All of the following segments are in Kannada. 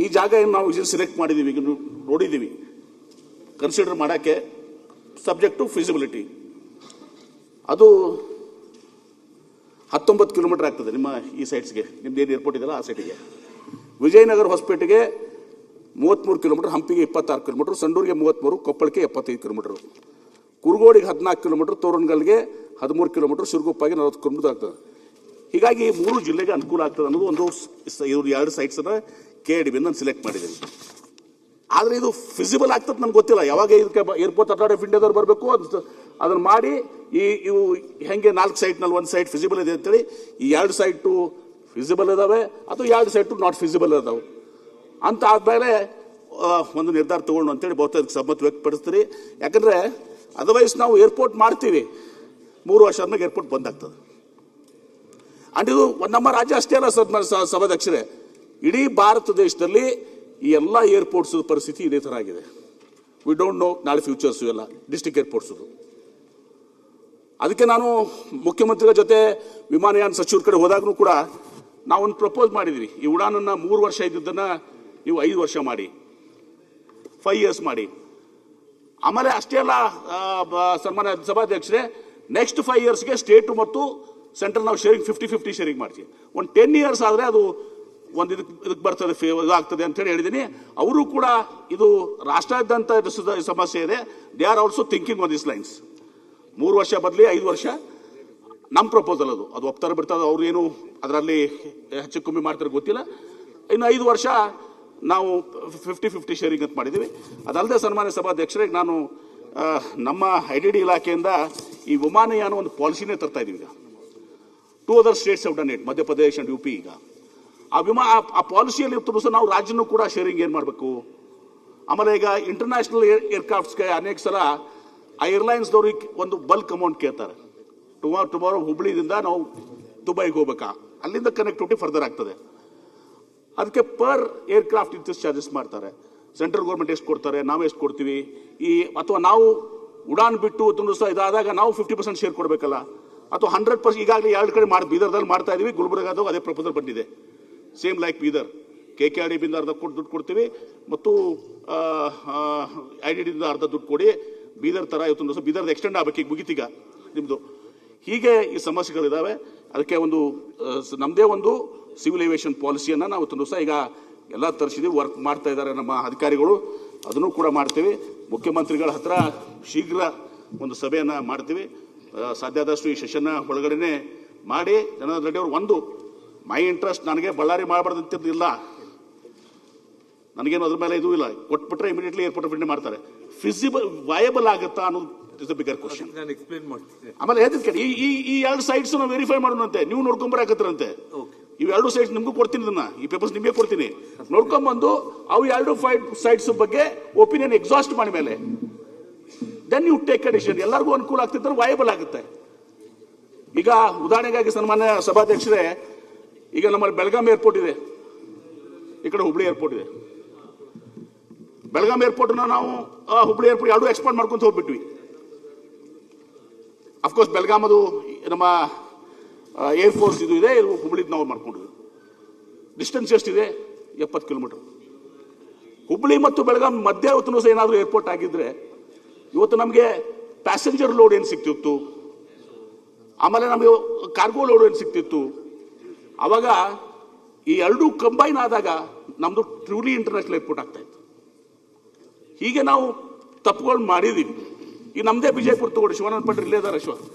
ಈ ಜಾಗ ಏನು ನಾವು ಸೆಲೆಕ್ಟ್ ಮಾಡಿದ್ದೀವಿ, ಈಗ ನೋಡಿದ್ದೀವಿ, ಕನ್ಸಿಡರ್ ಮಾಡೋಕ್ಕೆ ಸಬ್ಜೆಕ್ಟ್ ಟು ಫಿಸಿಬಿಲಿಟಿ. ಅದು 19 ಕಿಲೋಮೀಟರ್ ಆಗ್ತದೆ ನಿಮ್ಮ ಈ ಸೈಟ್ಸ್ಗೆ, ನಿಮ್ದು ಏನು ಏರ್ಪೋರ್ಟ್ ಇದೆಯಲ್ಲ ಆ ಸೈಟಿಗೆ. ವಿಜಯನಗರ ಹೊಸಪೇಟೆಗೆ 33 ಕಿಲೋಮೀಟರ್, ಹಂಪಿಗೆ 26 ಕಿಲೋಮೀಟರ್, ಸಂಡೂರಿಗೆ 33, ಕೊಪ್ಪಳಕ್ಕೆ 75 ಕಿಲೋಮೀಟರ್, ಕುರುಗೋಡಿಗೆ 14 ಕಿಲೋಮೀಟರ್, ತೋರಣಗಲ್ಗೆ 13 ಕಿಲೋಮೀಟರ್, ಶಿರಗುಪ್ಪಗೆ 40 ಕಿಲೋಮೀಟರ್ ಆಗ್ತದೆ. ಹೀಗಾಗಿ 3 ಜಿಲ್ಲೆಗೆ ಅನುಕೂಲ ಆಗ್ತದೆ ಅನ್ನೋದು ಒಂದು 2 ಸೈಟ್ಸನ್ನು KIADB ಸೆಲೆಕ್ಟ್ ಮಾಡಿದ್ದೀನಿ. ಆದರೆ ಇದು ಫಿಸಿಬಲ್ ಆಗ್ತದೆ ನನಗೆ ಗೊತ್ತಿಲ್ಲ. ಯಾವಾಗ ಇದಕ್ಕೆ ಏರ್ಪೋರ್ಟ್ ಅಥಾರಿಟಿ ಆಫ್ ಇಂಡಿಯಾದವ್ರು ಬರಬೇಕು, ಅದನ್ನು ಮಾಡಿ ಇವು ಹೆಂಗೆ 4 ಸೈಟ್ನಲ್ಲಿ 1 ಸೈಟ್ ಫಿಸಿಬಲ್ ಇದೆ ಅಂತೇಳಿ ಈ 2 ಸೈಟು ಫಿಸಿಬಲ್ ಇದಾವೆ ಅಥವಾ 2 ಸೈಟು ನಾಟ್ ಫಿಸಿಬಲ್ ಇದಾವೆ ಅಂತ ಆದಮೇಲೆ ಒಂದು ನಿರ್ಧಾರ ತಗೊಂಡು ಅಂತೇಳಿ ಬಹುತೇಕ ಸಮ್ಮತಿ ವ್ಯಕ್ತಪಡಿಸ್ತೀರಿ. ಯಾಕಂದರೆ ಅದರ್ವೈಸ್ ನಾವು ಏರ್ಪೋರ್ಟ್ ಮಾಡ್ತೀವಿ, 3 ವರ್ಷ ಆದ್ಮೇಲೆ ಏರ್ಪೋರ್ಟ್ ಬಂದ್ ಆಗ್ತದೆ. ಅಂಡ್ ಇದು ನಮ್ಮ ರಾಜ್ಯ ಅಷ್ಟೇ ಅಲ್ಲ ಸಭಾಧ್ಯಕ್ಷರೇ, ಇಡೀ ಭಾರತ ದೇಶದಲ್ಲಿ ಈ ಎಲ್ಲ ಏರ್ಪೋರ್ಟ್ಸ್ ಪರಿಸ್ಥಿತಿ ಇದೇ ಥರ ಆಗಿದೆ. ವಿ ಡೋಂಟ್ ನೋ ನಾಳೆ ಫ್ಯೂಚರ್ಸ್ ಇವೆಲ್ಲ ಡಿಸ್ಟ್ರಿಕ್ಟ್ ಏರ್ಪೋರ್ಟ್ಸ್. ಅದಕ್ಕೆ ನಾನು ಮುಖ್ಯಮಂತ್ರಿಗಳ ಜೊತೆ ವಿಮಾನಯಾನ ಸಚಿವರ ಕಡೆ ಹೋದಾಗೂ ಕೂಡ ನಾವು ಒಂದು ಪ್ರಪೋಸ್ ಮಾಡಿದ್ವಿ, ಈ ಉಡಾನನ್ನು 3 ವರ್ಷ ಇದ್ದಿದ್ದನ್ನು ನೀವು 5 ವರ್ಷ ಮಾಡಿ, 5 ಇಯರ್ಸ್ ಮಾಡಿ. ಆಮೇಲೆ ಅಷ್ಟೇ ಅಲ್ಲ ಸನ್ಮಾನ್ಯ ಸಭಾಧ್ಯಕ್ಷರೇ, ನೆಕ್ಸ್ಟ್ 5 ಇಯರ್ಸ್ಗೆ ಸ್ಟೇಟು ಮತ್ತು ಸೆಂಟ್ರಲ್ ನಾವು ಶೇರಿಂಗ್ 50-50 ಶೇರಿಂಗ್ ಮಾಡ್ತೀವಿ. ಒಂದು 10 ಇಯರ್ಸ್ ಆದರೆ ಅದು ಒಂದು ಇದಕ್ಕೆ ಬರ್ತದೆ, ಇದಾಗ್ತದೆ ಅಂತೇಳಿ ಹೇಳಿದ್ದೀನಿ. ಅವರು ಕೂಡ ಇದು ರಾಷ್ಟ್ರಾದ್ಯಂತ ಸಮಸ್ಯೆ ಇದೆ, they are also thinking on this lines. 3 ವರ್ಷ ಬದಲಿ 5 ವರ್ಷ ನಮ್ಮ ಪ್ರಪೋಸಲ್. ಅದು ಒಪ್ತಾರೆ ಬಿಡ್ತದೆ, ಅವ್ರು ಏನು ಅದರಲ್ಲಿ ಹೆಚ್ಚು ಕಮ್ಮಿ ಮಾಡ್ತಾರೆ ಗೊತ್ತಿಲ್ಲ. ಇನ್ನು 5 ವರ್ಷ ನಾವು 50-50 ಶೇರಿಂಗ್ ಅಂತ ಮಾಡಿದ್ದೀವಿ. ಅದಲ್ಲದೆ ಸನ್ಮಾನ್ಯ ಸಭಾಧ್ಯಕ್ಷರಿಗೆ ನಾನು ನಮ್ಮ IDD ಇಲಾಖೆಯಿಂದ ಈ ವಿಮಾನಯಾನ ಒಂದು ಪಾಲಿಸಿನೇ ತರ್ತಾ ಇದ್ದೀವಿ. ಈಗ 2 other States have done it, Madhya Pradesh and UP. ಈಗ ಆ ಪಾಲಿಸಿಯಲ್ಲಿ ಸಹ ನಾವು ರಾಜ್ಯನೂ ಕೂಡ ಶೇರಿಂಗ್ ಏನು ಮಾಡಬೇಕು. ಆಮೇಲೆ ಈಗ ಇಂಟರ್ನ್ಯಾಷನಲ್ ಏರ್ಕ್ರಾಫ್ಟ್ಸ್ಗೆ ಅನೇಕ ಸಲ ಆ ಏರ್ಲೈನ್ಸ್ದವ್ರಿಗೆ ಒಂದು ಬಲ್ಕ್ ಅಮೌಂಟ್ ಕೇಳ್ತಾರೆ. ಟುಮಾರೋ ಹುಬ್ಳಿದಿಂದ ನಾವು ದುಬೈಗೆ ಹೋಗ್ಬೇಕಾ, ಅಲ್ಲಿಂದ ಕನೆಕ್ಟಿವಿಟಿ ಫರ್ದರ್ ಆಗ್ತದೆ. ಅದಕ್ಕೆ ಪರ್ ಏರ್ಕ್ರಾಫ್ಟ್ ಇಂತಿಷ್ಟು ಚಾರ್ಜಸ್ ಮಾಡ್ತಾರೆ. ಸೆಂಟ್ರಲ್ ಗೌರ್ಮೆಂಟ್ ಎಷ್ಟು ಕೊಡ್ತಾರೆ, ನಾವು ಎಷ್ಟು ಕೊಡ್ತೀವಿ, ಅಥವಾ ನಾವು ಉಡಾನ್ ಬಿಟ್ಟು ಸಹ ಇದಾದಾಗ ನಾವು 50% ಶೇರ್ ಕೊಡಬೇಕಲ್ಲ, ಅಥವಾ 100%. ಈಗಾಗಲೇ 2 ಕಡೆ ಬೀದರ್ದಲ್ಲಿ ಮಾಡ್ತಾ ಇದೀವಿ, ಗುಲ್ಬರ್ಗಾದಾಗ ಅದೇ ಪ್ರಪೋಸಲ್ ಬಂದಿದೆ, ಸೇಮ್ ಲೈಕ್ ಬೀದರ್. KIADB ಅರ್ಧ ದುಡ್ಡು ಕೊಡ್ತೀವಿ ಮತ್ತು IDD ಅರ್ಧ ದುಡ್ಡು ಕೊಡಿ, ಬೀದರ್ ಥರ ಇವತ್ತೊಂದು ದಿವಸ ಬೀದರ್ದು ಎಕ್ಸ್ಟೆಂಡ್ ಆಗಬೇಕು, ಈಗ ಮುಗಿತೀಗ ನಿಮ್ಮದು. ಹೀಗೆ ಈ ಸಮಸ್ಯೆಗಳಿದ್ದಾವೆ. ಅದಕ್ಕೆ ಒಂದು ನಮ್ಮದೇ ಒಂದು ಸಿವಿಲ್ ಏವಿಯೇಷನ್ ಪಾಲಿಸಿಯನ್ನು ನಾವು ಇವತ್ತೊಂದು ದಿವಸ ಈಗ ಎಲ್ಲ ತರಿಸಿದ್ದೀವಿ, ವರ್ಕ್ ಮಾಡ್ತಾ ಇದ್ದಾರೆ ನಮ್ಮ ಅಧಿಕಾರಿಗಳು. ಅದನ್ನು ಕೂಡ ಮಾಡ್ತೀವಿ. ಮುಖ್ಯಮಂತ್ರಿಗಳ ಹತ್ರ ಶೀಘ್ರ ಒಂದು ಸಭೆಯನ್ನು ಮಾಡ್ತೀವಿ. ಸಾಧ್ಯ ಆದಷ್ಟು ಈ ಸೆಷನ್ನ ಒಳಗಡೆ ಮಾಡಿ ಜನಾರ್ದನ್ ರೆಡ್ಡಿ ಅವರು ಒಂದು ಮೈ ಇಂಟ್ರೆಸ್ಟ್, ನನಗೆ ಬಳ್ಳಾರಿ ಮಾಡಬಾರ್ದಂತಿಲ್ಲ, ನನಗೇನು ಅದ್ರ ಮೇಲೆ ಇದು ಇಲ್ಲ, ಕೊಟ್ಬಿಟ್ರೆ ಇಮಿಡಿಯೇಟ್ಲಿ ಏರ್ಪೋರ್ಟ್ ಆಫ್ ಇಂಡಿಯಾ ಮಾಡ್ತಾರೆ. ಫಿಸಿಬಲ್ ವಯಬಲ್ ಆಗುತ್ತಾ ಅನ್ನೋದು ಇಸ್ ಅ ಬಿಗರ್ ಕ್ವಶನ್. ನಾನು ಎಕ್ಸ್ಪ್ಲೇನ್ ಮಾಡ್ತೀನಿ. ಆಮೇಲೆ ಹೇಳ್ತೀನಿ, ಈ 2 ಸೈಟ್ಸ್ ನಾವು ವೆರಿಫೈ ಮಾಡೋಣಂತೆ, ನೀವು ನೋಡ್ಕೊಂಬರಾಕತ್ರಂತೆ. ಇವು 2 ಸೈಟ್ಸ್ ನಿಮಗೂ ಕೊಡ್ತೀನಿ, ಈ ಪೇಪರ್ಸ್ ನಿಮಗೆ ಕೊಡ್ತೀನಿ, ನೋಡ್ಕೊಂಬಂದು ಅವು 2 ಸೈಟ್ಸ್ ಬಗ್ಗೆ ಒಪಿನಿಯನ್ ಎಕ್ಸಾಸ್ಟ್ ಮಾಡಿ ಮೇಲೆ then you take a decision. ಎಲ್ಲರಿಗೂ ಅನುಕೂಲ ಆಗ್ತಿದ್ರೆ ವಯಬಲ್ ಆಗುತ್ತೆ. ಈಗ ಉದಾಹರಣೆಗಾಗಿ ಸನ್ಮಾನ್ಯ ಸಭಾಧ್ಯಕ್ಷರೇ, ಈಗ ನಮ್ಮಲ್ಲಿ ಬೆಳಗಾಂ ಏರ್ಪೋರ್ಟ್ ಇದೆ, ಈ ಕಡೆ ಹುಬ್ಳಿ ಏರ್ಪೋರ್ಟ್ ಇದೆ. ಬೆಳಗಾಂ ಏರ್ಪೋರ್ಟ್ನ ನಾವು ಹುಬ್ಳಿ ಏರ್ಪೋರ್ಟ್ 2 ಎಕ್ಸ್ಪಾಂಡ್ ಮಾಡ್ಕೊಂತ ಹೋಗ್ಬಿಟ್ವಿ. ಅಫ್ಕೋರ್ಸ್ ಬೆಳಗಾಂ ಅದು ನಮ್ಮ ಏರ್ಫೋರ್ಸ್ ಇದು ಇದೆ, ಹುಬ್ಳಿದ್ ನಾವು ಮಾಡ್ಕೊಂಡ್ವಿ. ಡಿಸ್ಟೆನ್ಸ್ ಎಷ್ಟಿದೆ? 70 ಕಿಲೋಮೀಟರ್. ಹುಬ್ಳಿ ಮತ್ತು ಬೆಳಗಾಂ ಮಧ್ಯೆ ಇವತ್ತು ಸಹ ಏನಾದರೂ ಏರ್ಪೋರ್ಟ್ ಆಗಿದ್ರೆ ಇವತ್ತು ನಮಗೆ ಪ್ಯಾಸೆಂಜರ್ ಲೋಡ್ ಏನು ಸಿಗ್ತಿತ್ತು, ಆಮೇಲೆ ನಮಗೆ ಕಾರ್ಗೋ ಲೋಡ್ ಏನು ಸಿಗ್ತಿತ್ತು. ಆವಾಗ ಈ 2 ಕಂಬೈನ್ ಆದಾಗ ನಮ್ಮದು ಟ್ರೂಲಿ ಇಂಟರ್ನ್ಯಾಷನಲ್ ಏರ್ಪೋರ್ಟ್ ಆಗ್ತಾ ಇತ್ತು. ಹೀಗೆ ನಾವು ತಪ್ಪುಗಳು ಮಾಡಿದ್ದೀವಿ. ಈಗ ನಮ್ಮದೇ ವಿಜಯಪುರ ತಗೊಂಡು ಶಿವಾನಂದ ಪಟ್ರಿ ಇಲ್ಲೇ ಇದ್ದಾರೆ.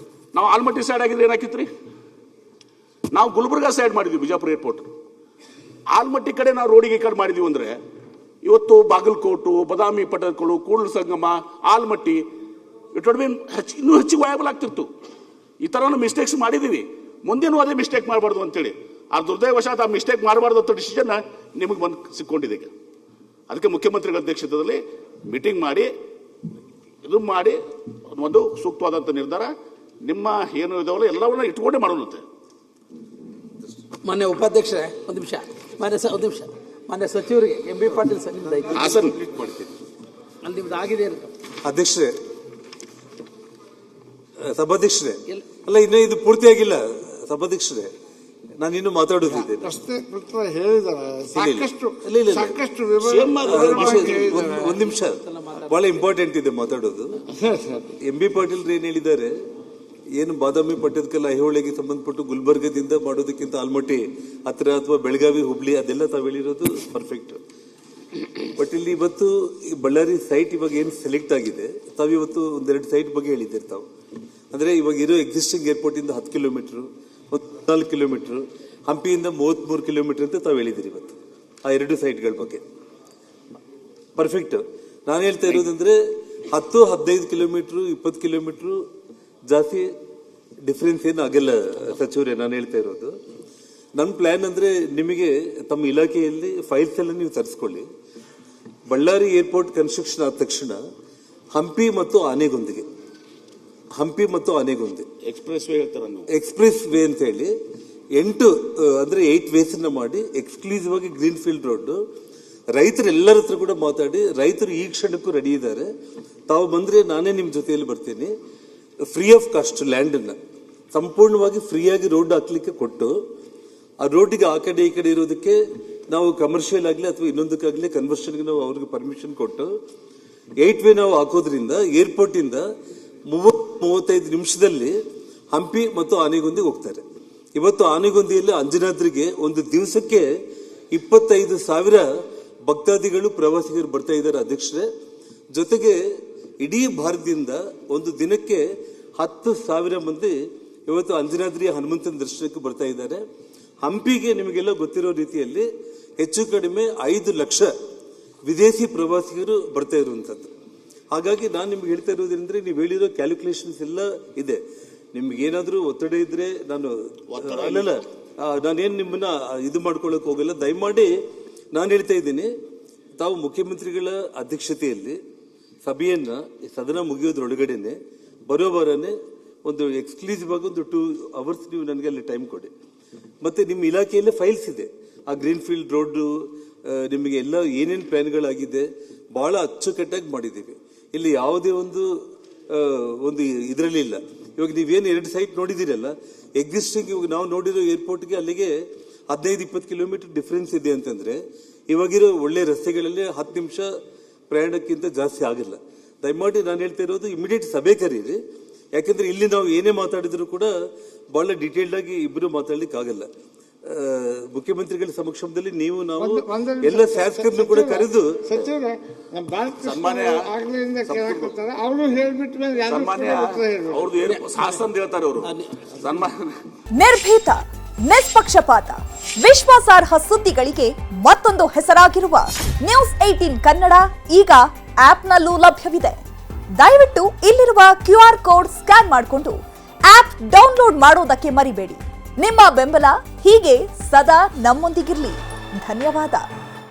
ನಾವು ಆಲ್ಮಟ್ಟಿ ಸೈಡ್ ಆಗಿದ್ರೆ ಏನಾಕಿತ್ರಿ, ನಾವು ಗುಲ್ಬರ್ಗಾ ಸೈಡ್ ಮಾಡಿದ್ವಿ ಬಿಜಾಪುರ ಏರ್ಪೋರ್ಟ್. ಆಲ್ಮಟ್ಟಿ ಕಡೆ ನಾವು ರೋಡಿಗೆ ಈ ಕಡೆ ಮಾಡಿದೀವಿ ಅಂದರೆ ಇವತ್ತು ಬಾಗಲಕೋಟು, ಬದಾಮಿ ಪಟ್ಟಣಗಳು, Kudala Sangama, Almatti it would bean ಇನ್ನೂ ಹೆಚ್ಚಿಗೆ ವಯಬಲ್ ಆಗ್ತಿತ್ತು. ಈ ಥರ ಮಿಸ್ಟೇಕ್ಸ್ ಮಾಡಿದ್ದೀವಿ, ಮುಂದೇನೂ ಅದೇ ಮಿಸ್ಟೇಕ್ ಮಾಡಬಾರ್ದು ಅಂತೇಳಿ. ಆ ದುರ್ದೈವಶಾತ್ ಆ ಮಿಸ್ಟೇಕ್ ಮಾಡಬಾರ್ದು ಅಂತ ಡಿಸಿಷನ್ ನಿಮಗೆ ಬಂದು ಸಿಕ್ಕೊಂಡಿದೆ. ಅದಕ್ಕೆ ಮುಖ್ಯಮಂತ್ರಿಗಳ ಅಧ್ಯಕ್ಷತೆಯಲ್ಲಿ ಮೀಟಿಂಗ್ ಮಾಡಿ ಇದು ಮಾಡಿ ಒಂದು ಸೂಕ್ತವಾದಂಥ ನಿರ್ಧಾರ ನಿಮ್ಮ ಏನು ಇದಾವಲ್ಲ ಎಲ್ಲವನ್ನ ಇಟ್ಕೊಂಡೇ ಮಾಡೋಣಂತೆ. ಮಾನ್ಯ ಉಪಾಧ್ಯಕ್ಷರೇ, ಒಂದು ನಿಮಿಷ. ಮಾನ್ಯ ಸಚಿವರಿಗೆ MB ಪಾಟೀಲ್ ಸರ್ ನಿಮ್ದು ಮಾಡ್ತೀನಿ. ಅಲ್ಲಿ ನಿಮ್ದು ಆಗಿದೆ ಅಧ್ಯಕ್ಷರೇ, ಸಭಾಧ್ಯಕ್ಷರೇ, ಅಲ್ಲ ಇನ್ನೂ ಇದು ಪೂರ್ತಿಯಾಗಿಲ್ಲ. ಸಭಾಧ್ಯಕ್ಷರೇ, ನಾನು ಇನ್ನು ಮಾತಾಡೋದಿದ್ದೇನೆ. ಪ್ರಶ್ನೆ ಉತ್ತರ ಹೇಳಿದ್ದಾರೆ ಸಾಕಷ್ಟು ಇಲ್ಲ. ಸಾಕಷ್ಟು ಒಂದ್ ನಿಮಿಷ, ಬಹಳ ಇಂಪಾರ್ಟೆಂಟ್ ಇದೆ ಮಾತಾಡೋದು. MB ಪಾಟೀಲ್ ಏನ್ ಹೇಳಿದ್ದಾರೆ, ಏನು ಬಾದಾಮಿ ಪಟ್ಟದಕಲ್ಲ ಐಹೊಳೆಗೆ ಸಂಬಂಧಪಟ್ಟು ಗುಲ್ಬರ್ಗದಿಂದ ಮಾಡೋದಕ್ಕಿಂತ ಆಲ್ಮಟ್ಟಿ ಹತ್ರ ಅಥವಾ ಬೆಳಗಾವಿ ಹುಬ್ಳಿ ಅದೆಲ್ಲ ತಾವು ಹೇಳಿರೋದು ಪರ್ಫೆಕ್ಟ್. ಬಟ್ ಇಲ್ಲಿ ಇವತ್ತು ಈ ಬಳ್ಳಾರಿ ಸೈಟ್ ಇವಾಗ ಏನು ಸೆಲೆಕ್ಟ್ ಆಗಿದೆ, ತಾವು ಇವತ್ತು ಒಂದೆರಡು ಸೈಟ್ ಬಗ್ಗೆ ಹೇಳಿದ್ದೀರಿ ತಾವು. ಅಂದ್ರೆ ಇವಾಗ ಇರೋ ಎಕ್ಸಿಸ್ಟಿಂಗ್ ಏರ್ಪೋರ್ಟ್ ಇಂದ 10 ಕಿಲೋಮೀಟರ್, 14 ಕಿಲೋಮೀಟರ್, ಹಂಪಿಯಿಂದ 33 ಕಿಲೋಮೀಟರ್ ಅಂತ ತಾವು ಹೇಳಿದಿರಿ ಇವತ್ತು ಆ ಎರಡು ಸೈಟ್ಗಳ ಬಗ್ಗೆ. ಪರ್ಫೆಕ್ಟ್. ನಾನು ಹೇಳ್ತಾ ಇರೋದಂದ್ರೆ 10, 15 ಕಿಲೋಮೀಟರ್, 20 ಕಿಲೋಮೀಟರ್ ಜಾಸ್ತಿ ಡಿಫ್ರೆನ್ಸ್ ಏನು ಆಗಲ್ಲ ಸಚಿವರೇ. ನಾನು ಹೇಳ್ತಾ ಇರೋದು ನನ್ನ ಪ್ಲಾನ್ ಅಂದ್ರೆ, ನಿಮಗೆ ತಮ್ಮ ಇಲಾಖೆಯಲ್ಲಿ ಫೈಲ್ಸ್ ಎಲ್ಲ ನೀವು ತರಿಸ್ಕೊಳ್ಳಿ. ಬಳ್ಳಾರಿ ಏರ್ಪೋರ್ಟ್ ಕನ್ಸ್ಟ್ರಕ್ಷನ್ ಆದ ತಕ್ಷಣ ಹಂಪಿ ಮತ್ತು ಆನೆಗೊಂದಿಗೆ ಎಕ್ಸ್ಪ್ರೆಸ್ ವೇ ಹೇಳ್ತಾರೆ ನೀವು, ಎಕ್ಸ್ಪ್ರೆಸ್ ವೇ ಅಂತ ಹೇಳಿ 8 ವೇಸ್ ಮಾಡಿ ಎಕ್ಸ್ಕ್ಲೂಸಿವ್ ಆಗಿ ಗ್ರೀನ್ ಫೀಲ್ಡ್ ರೋಡ್. ರೈತರೆಲ್ಲರ ಹತ್ರ ಕೂಡ ಮಾತಾಡಿ, ರೈತರು ಈ ಕ್ಷಣಕ್ಕೂ ರೆಡಿ ಇದ್ದಾರೆ. ತಾವು ಬಂದ್ರೆ ನಾನೇ ನಿಮ್ ಜೊತೆಯಲ್ಲಿ ಬರ್ತೀನಿ. ಫ್ರೀ ಆಫ್ ಕಾಸ್ಟ್ ಲ್ಯಾಂಡ್ ಅನ್ನ ಸಂಪೂರ್ಣವಾಗಿ ಫ್ರೀಯಾಗಿ ರೋಡ್ ಹಾಕ್ಲಿಕ್ಕೆ ಕೊಟ್ಟು, ಆ ರೋಡಿಗೆ ಆ ಕಡೆ ಈ ಕಡೆ ಇರೋದಕ್ಕೆ ನಾವು ಕಮರ್ಷಿಯಲ್ ಆಗಲಿ ಅಥವಾ ಇನ್ನೊಂದಕ್ಕಾಗಲಿ ಕನ್ವರ್ಷನ್ಗೆ ನಾವು ಅವ್ರಿಗೆ ಪರ್ಮಿಷನ್ ಕೊಟ್ಟು 8 ವೇ ನಾವು ಹಾಕೋದ್ರಿಂದ ಏರ್ಪೋರ್ಟ್ ಇಂದ 30-35 ನಿಮಿಷದಲ್ಲಿ ಹಂಪಿ ಮತ್ತು ಆನೆಗೊಂದಿಗೆ ಹೋಗ್ತಾರೆ. ಇವತ್ತು ಆನೆಗೊಂದಿಯಲ್ಲಿ ಅಂಜನಾದ್ರಿಗೆ ಒಂದು ದಿವಸಕ್ಕೆ 25,000 ಭಕ್ತಾದಿಗಳು ಪ್ರವಾಸಿಗರು ಬರ್ತಾ ಇದ್ದಾರೆ ಅಧ್ಯಕ್ಷರೇ. ಜೊತೆಗೆ ಇಡೀ ಭಾರತದಿಂದ ಒಂದು ದಿನಕ್ಕೆ 10,000 ಮಂದಿ ಇವತ್ತು ಅಂಜನಾದ್ರಿಯ ಹನುಮಂತನ ದರ್ಶನಕ್ಕೆ ಬರ್ತಾ ಇದ್ದಾರೆ. ಹಂಪಿಗೆ ನಿಮಗೆಲ್ಲ ಗೊತ್ತಿರೋ ರೀತಿಯಲ್ಲಿ ಹೆಚ್ಚು ಕಡಿಮೆ 5 ಲಕ್ಷ ವಿದೇಶಿ ಪ್ರವಾಸಿಗರು ಬರ್ತಾ ಇರುವಂತದ್ದು. ಹಾಗಾಗಿ ನಾನು ನಿಮ್ಗೆ ಹೇಳ್ತಾ ಇರೋದ್ರಿಂದ ನೀವು ಹೇಳಿರೋ ಕ್ಯಾಲ್ಕುಲೇಷನ್ಸ್ ಎಲ್ಲ ಇದೆ. ನಿಮ್ಗೆ ಏನಾದ್ರೂ ಒತ್ತಡ ಇದ್ರೆ ನಾನೇನು ನಿಮ್ಮನ್ನ ಇದು ಮಾಡ್ಕೊಳಕ್ ಹೋಗಲ್ಲ. ದಯಮಾಡಿ ನಾನು ಹೇಳ್ತಾ ಇದ್ದೀನಿ, ತಾವು ಮುಖ್ಯಮಂತ್ರಿಗಳ ಅಧ್ಯಕ್ಷತೆಯಲ್ಲಿ ಸಭೆಯನ್ನ ಸದನ ಮುಗಿಯೋದ್ರೊಳಗಡೆನೆ ಬರೋಬರನೆ ಒಂದು ಎಕ್ಸ್ಕ್ಲೂಸಿವ್ ಆಗಿ ಒಂದು 2 ಅವರ್ಸ್ ನೀವು ನನಗೆ ಅಲ್ಲಿ ಟೈಮ್ ಕೊಡಿ. ಮತ್ತೆ ನಿಮ್ಮ ಇಲಾಖೆಯಲ್ಲೇ ಫೈಲ್ಸ್ ಇದೆ, ಆ ಗ್ರೀನ್ ಫೀಲ್ಡ್ ರೋಡ್ ನಿಮಗೆ ಎಲ್ಲ ಏನೇನು ಪ್ಲಾನ್ಗಳಾಗಿದೆ ಬಹಳ ಅಚ್ಚುಕಟ್ಟಾಗಿ ಮಾಡಿದ್ದೀವಿ. ಇಲ್ಲಿ ಯಾವುದೇ ಒಂದು ಇದರಲ್ಲಿ ಇಲ್ಲ. ಇವಾಗ ನೀವೇನು 2 ಸೈಟ್ ನೋಡಿದಿರಲ್ಲ, ಎಕ್ಸಿಸ್ಟಿಂಗ್ ಇವಾಗ ನಾವು ನೋಡಿರೋ ಏರ್ಪೋರ್ಟ್ಗೆ ಅಲ್ಲಿಗೆ 15-20 ಕಿಲೋಮೀಟರ್ ಡಿಫ್ರೆನ್ಸ್ ಇದೆ ಅಂತಂದ್ರೆ, ಇವಾಗಿರೋ ಒಳ್ಳೆ ರಸ್ತೆಗಳಲ್ಲಿ 10 ನಿಮಿಷ ಪ್ರಯಾಣಕ್ಕಿಂತ ಜಾಸ್ತಿ ಆಗಲ್ಲ. ದಯಮಾಡಿ ನಾನು ಹೇಳ್ತಾ ಇರೋದು ಇಮಿಡಿಯೇಟ್ ಸಭೆ ಕರೀರಿ. ಯಾಕಂದ್ರೆ ಇಲ್ಲಿ ನಾವು ಏನೇ ಮಾತಾಡಿದ್ರು ಕೂಡ ಬಹಳ ಡೀಟೇಲ್ಡ್ ಆಗಿ ಇಬ್ಬರು ಮಾತಾಡ್ಲಿಕ್ಕೆ ಆಗಲ್ಲ. ಮುಖ್ಯಮಂತ್ರಿಗಳ ಸಮಕ್ಷಮದಲ್ಲಿ ನೀವು ನಾವು ಎಲ್ಲ ಶಾಸಕರನ್ನು ಕೂಡ ಕರೆದು ಸಚಿವರೇ ಅವರು ಹೇಳ್ಬಿಟ್ಟು ನಿರ್ಭೀತ, ನಿಷ್ಪಕ್ಷಪಾತ, ವಿಶ್ವಾಸಾರ್ಹ ಸುದ್ದಿಗಳಿಗೆ ಮತ್ತೊಂದು ಹೆಸರಾಗಿರುವ ನ್ಯೂಸ್ 18 ಕನ್ನಡ ಈಗ ಆಪ್ನಲ್ಲೂ ಲಭ್ಯವಿದೆ. ದಯವಿಟ್ಟು ಇಲ್ಲಿರುವ QR ಕೋಡ್ ಸ್ಕ್ಯಾನ್ ಮಾಡಿಕೊಂಡು ಆಪ್ ಡೌನ್ಲೋಡ್ ಮಾಡೋದಕ್ಕೆ ಮರಿಬೇಡಿ. ನಿಮ್ಮ ಬೆಂಬಲ ಹೀಗೆ ಸದಾ ನಮ್ಮೊಂದಿಗಿರಲಿ. ಧನ್ಯವಾದ.